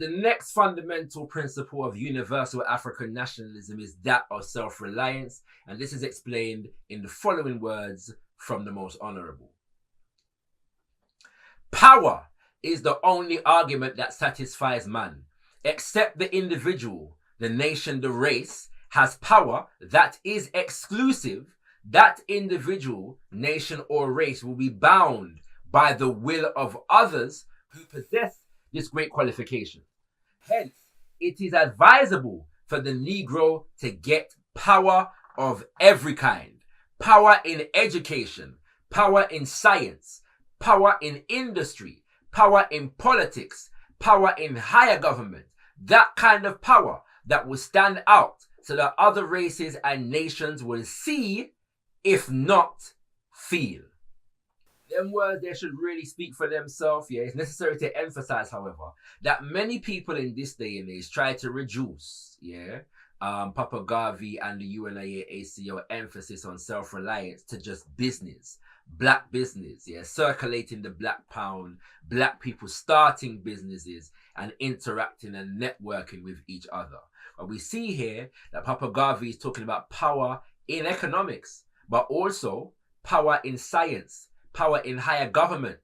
The next fundamental principle of universal African nationalism is that of self-reliance, and this is explained in the following words from the Most Honourable. Power is the only argument that satisfies man. Except the individual, the nation, the race, has power that is exclusive, that individual, nation, or race will be bound by the will of others who possess this great qualification. Hence, it is advisable for the Negro to get power of every kind. Power in education, power in science, power in industry, power in politics, power in higher government. That kind of power that will stand out so that other races and nations will see, if not feel. Them words, they should really speak for themselves. Yeah, it's necessary to emphasize, however, that many people in this day and age try to reduce, Papa Garvey and the UNIA-ACL emphasis on self-reliance to just business, black business, circulating the black pound, black people starting businesses and interacting and networking with each other. But we see here that Papa Garvey is talking about power in economics, but also power in science, power in higher government,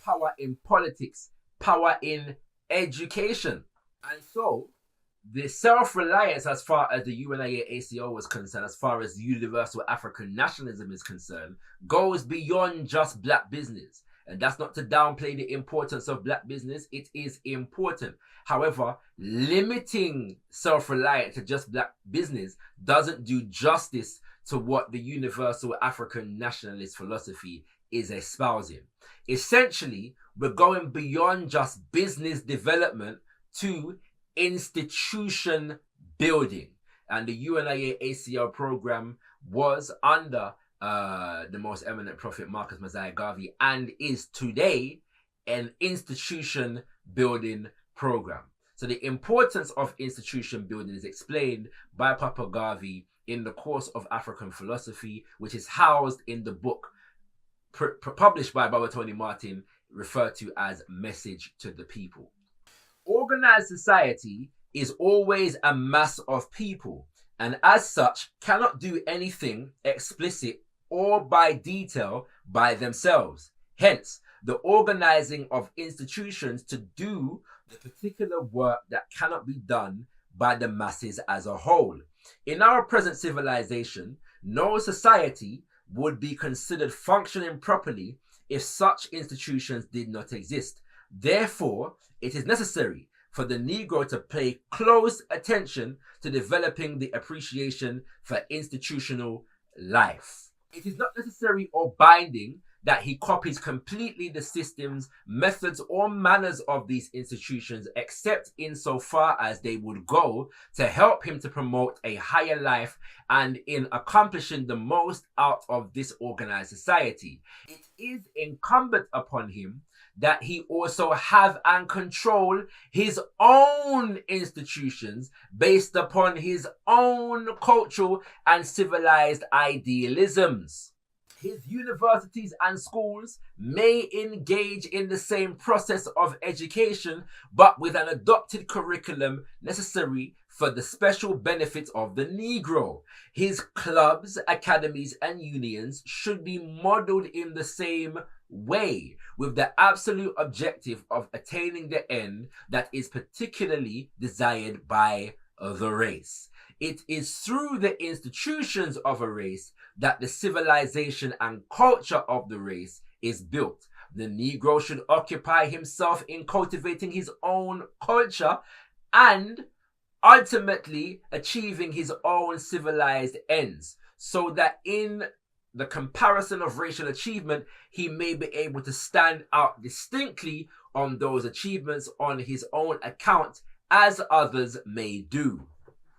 power in politics, power in education. And so, the self-reliance as far as the UNIA-ACL was concerned, as far as universal African nationalism is concerned, goes beyond just black business. And that's not to downplay the importance of black business. It is important. However, limiting self-reliance to just black business doesn't do justice to what the universal African nationalist philosophy is espousing. Essentially, we're going beyond just business development to institution building. And the UNIA-ACL program was under the most eminent prophet Marcus Medai Garvey and is today an institution building program. So the importance of institution building is explained by Papa Garvey in the course of African philosophy, which is housed in the book published by Baba Tony Martin, referred to as Message to the People. Organized society is always a mass of people, and as such cannot do anything explicit or by detail by themselves. Hence, the organizing of institutions to do the particular work that cannot be done by the masses as a whole. In our present civilization, no society would be considered functioning properly if such institutions did not exist. Therefore, it is necessary for the Negro to pay close attention to developing the appreciation for institutional life. It is not necessary or binding that he copies completely the systems, methods, or manners of these institutions, except insofar as they would go to help him to promote a higher life and in accomplishing the most out of this organized society. It is incumbent upon him that he also have and control his own institutions based upon his own cultural and civilized idealisms. His universities and schools may engage in the same process of education, but with an adopted curriculum necessary for the special benefits of the Negro. His clubs, academies, and unions should be modeled in the same way, with the absolute objective of attaining the end that is particularly desired by the race. It is through the institutions of a race that the civilization and culture of the race is built. The Negro should occupy himself in cultivating his own culture and ultimately achieving his own civilized ends, so that in the comparison of racial achievement, he may be able to stand out distinctly on those achievements on his own account, as others may do.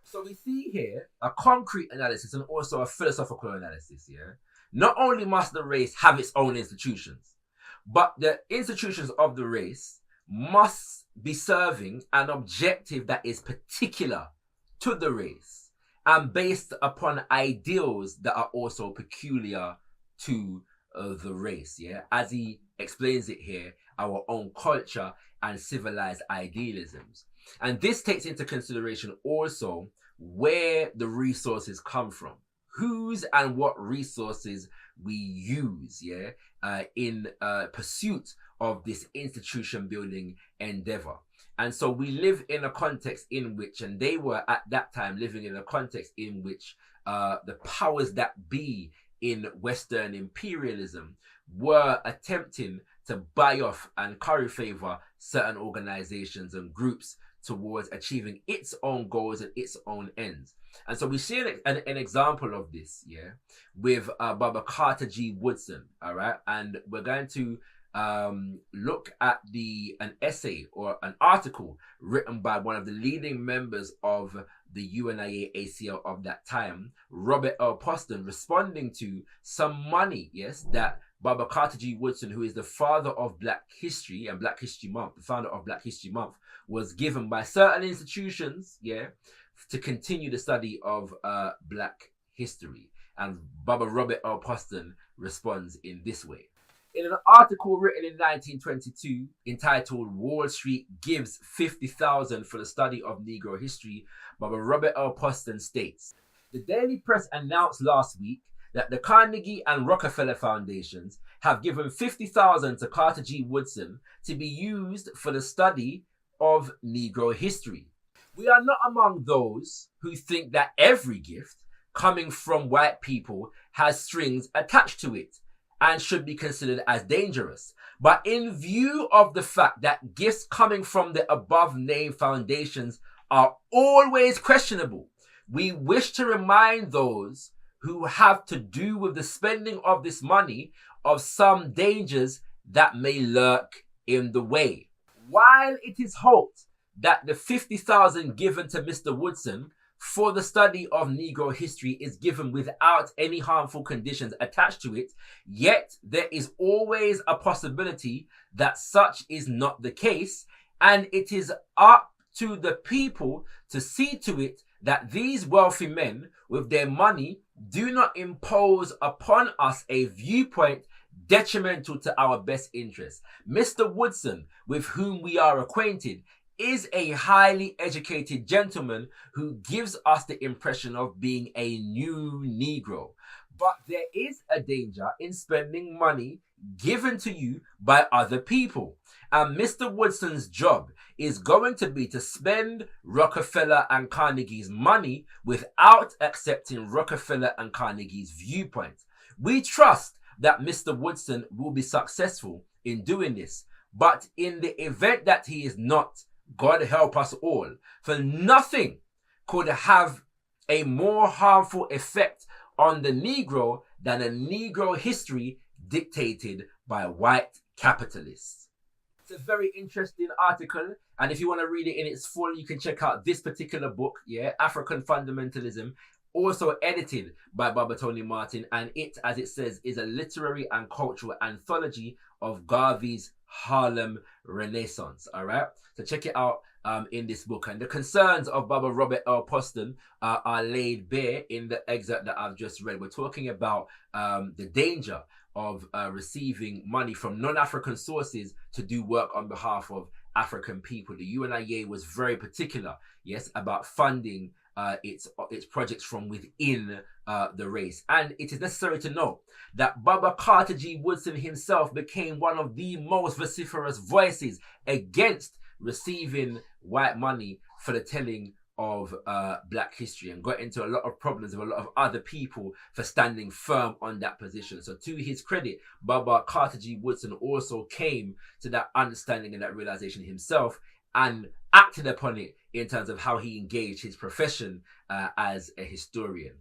So we see here a concrete analysis and also a philosophical analysis. Not only must the race have its own institutions, but the institutions of the race must be serving an objective that is particular to the race and based upon ideals that are also peculiar to the race. As he explains it here, our own culture and civilized idealisms. And this takes into consideration also where the resources come from, whose and what resources we use, in pursuit of this institution building endeavor. And so we live in a context in which, and they were at that time living in a context in which the powers that be in Western imperialism were attempting to buy off and curry favor certain organizations and groups towards achieving its own goals and its own ends. And so we see an example of this, with Baba Carter G. Woodson, all right? And we're going to look at an essay or an article written by one of the leading members of the UNIA-ACL of that time, Robert L. Poston, responding to some money, that Baba Carter G. Woodson, who is the father of Black History and Black History Month, the founder of Black History Month, was given by certain institutions, to continue the study of Black history. And Baba Robert L. Poston responds in this way. In an article written in 1922 entitled Wall Street Gives 50,000 for the Study of Negro History, Baba Robert L. Poston states, "The Daily Press announced last week that the Carnegie and Rockefeller Foundations have given 50,000 to Carter G. Woodson to be used for the study of Negro history. We are not among those who think that every gift coming from white people has strings attached to it and should be considered as dangerous. But in view of the fact that gifts coming from the above named foundations are always questionable, we wish to remind those who have to do with the spending of this money of some dangers that may lurk in the way. While it is hoped that the 50,000 given to Mr. Woodson for the study of Negro history is given without any harmful conditions attached to it, yet there is always a possibility that such is not the case, and it is up to the people to see to it that these wealthy men with their money do not impose upon us a viewpoint detrimental to our best interests. Mr. Woodson, with whom we are acquainted, is a highly educated gentleman who gives us the impression of being a new Negro. But there is a danger in spending money given to you by other people. And Mr. Woodson's job is going to be to spend Rockefeller and Carnegie's money without accepting Rockefeller and Carnegie's viewpoint. We trust that Mr. Woodson will be successful in doing this. But in the event that he is not, God help us all, for nothing could have a more harmful effect on the Negro than a Negro history dictated by white capitalists. It's a very interesting article, and if you want to read it in its full, you can check out this particular book, African Fundamentalism, also edited by Baba Tony Martin, and it, as it says, is a literary and cultural anthology of Garvey's Harlem Renaissance. All right, so check it out in this book. And the concerns of Baba Robert L. Poston are laid bare in the excerpt that I've just read. We're talking about the danger of receiving money from non-African sources to do work on behalf of African people. The UNIA was very particular, about funding its projects from within the race. And it is necessary to note that Baba Carter G. Woodson himself became one of the most vociferous voices against receiving white money for the telling of Black history, and got into a lot of problems with a lot of other people for standing firm on that position. So to his credit, Baba Carter G. Woodson also came to that understanding and that realization himself and acted upon it in terms of how he engaged his profession as a historian.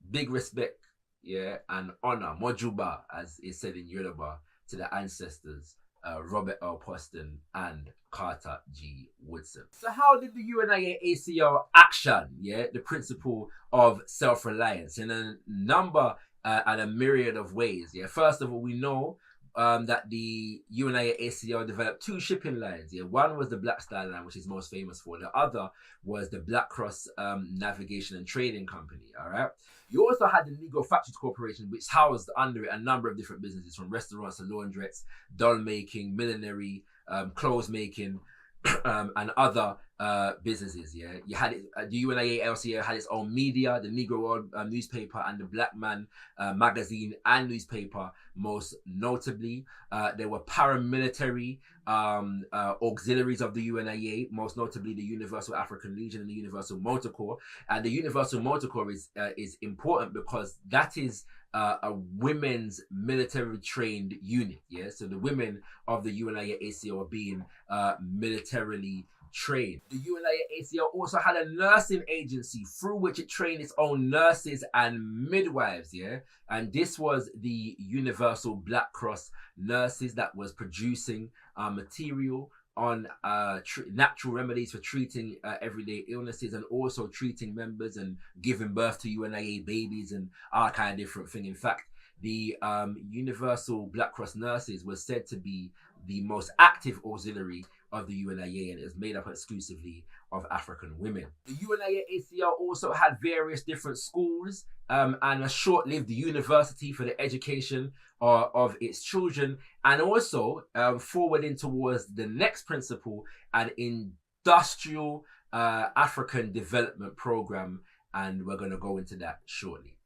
Big respect, and honor, mojuba, as is said in Yoruba, to the ancestors, Robert L. Poston and Carter G. Woodson. So how did the UNIA-ACL action, the principle of self-reliance in a number and a myriad of ways? First of all, we know that the UNIA-ACL developed two shipping lines. One was the Black Star Line, which is most famous for. The other was the Black Cross Navigation and Trading Company. All right. You also had the Negro Factories Corporation, which housed under it a number of different businesses, from restaurants to laundrettes, doll making, millinery, clothes making, and other businesses. Yeah, you had it, the UNIA-ACL had its own media, the Negro World newspaper and the Black Man magazine and newspaper. Most notably, there were paramilitary auxiliaries of the UNIA, most notably the Universal African Legion and the Universal Motor Corps. And the Universal Motor Corps is important because that is a women's military trained unit. Yeah, so the women of the UNIA-ACL are being militarily trained. The UNIA-ACL also had a nursing agency through which it trained its own nurses and midwives. Yeah, and this was the Universal Black Cross Nurses that was producing material on natural remedies for treating everyday illnesses and also treating members and giving birth to UNIA babies and all kind of different thing. In fact, the Universal Black Cross Nurses was said to be the most active auxiliary of the UNIA, and it was made up exclusively of African women. The UNIA-ACL also had various different schools and a short-lived university for the education of its children, and also forwarding towards the next principle, an industrial African development program, and we're going to go into that shortly.